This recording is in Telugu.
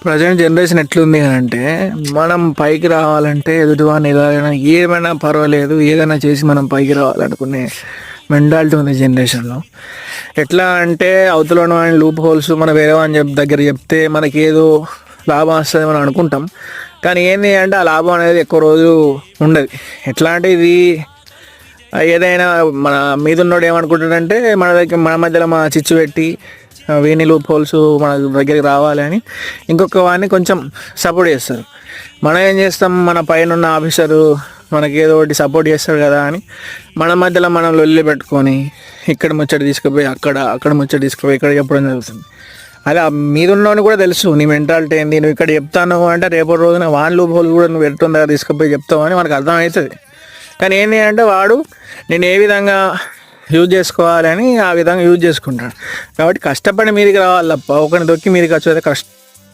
ప్రజెంట్ జనరేషన్ ఎట్లుంది అని అంటే, మనం పైకి రావాలంటే ఎదుటివాడిని ఎలాగైనా ఏమైనా పర్వాలేదు, ఏదైనా చేసి మనం పైకి రావాలనుకునే మెంటాలిటీ ఉంది జనరేషన్లో. ఎట్లా అంటే అవతల వాడిని లూప్ హోల్స్ మన వేరే వాడిని దగ్గర చెప్తే మనకి ఏదో లాభం వస్తుంది మనం అనుకుంటాం. కానీ ఏంటి అంటే ఆ లాభం అనేది ఎక్కువ రోజు ఉండదు. ఎట్లా అంటే ఇది ఏదైనా మన మీద ఉన్నోడు ఏమనుకుంటాడంటే మన మధ్యలో మా చిచ్చు పెట్టి వీని లూప్ హోల్స్ మన దగ్గరికి రావాలి అని ఇంకొక వాడిని కొంచెం సపోర్ట్ చేస్తారు. మనం ఏం చేస్తాం, మన పైన ఉన్న ఆఫీసరు మనకి ఏదో ఒకటి సపోర్ట్ చేస్తాడు కదా అని మన మధ్యలో మనం లొల్లి పెట్టుకొని ఇక్కడ ముచ్చట తీసుకుపోయి అక్కడ ముచ్చట తీసుకుపోయి ఇక్కడ చెప్పడం జరుగుతుంది. అలా మీద ఉన్నోని కూడా తెలుసు నీ మెంటాలిటీ ఏంది, నువ్వు ఇక్కడ చెప్తాను అంటే రేపటి రోజున వాన్ లూప్ హోల్ కూడా నువ్వు ఎట్టు దగ్గర తీసుకుపోయి చెప్తావు అని మనకు అర్థమవుతుంది. కానీ ఏంటి అంటే వాడు నేను ఏ విధంగా యూజ్ చేసుకోవాలని ఆ విధంగా యూజ్ చేసుకుంటాడు. కాబట్టి కష్టపడి మీదికి రావాలి తప్ప ఒకరిని దొక్కి మీదికి వచ్చేది కష్టం.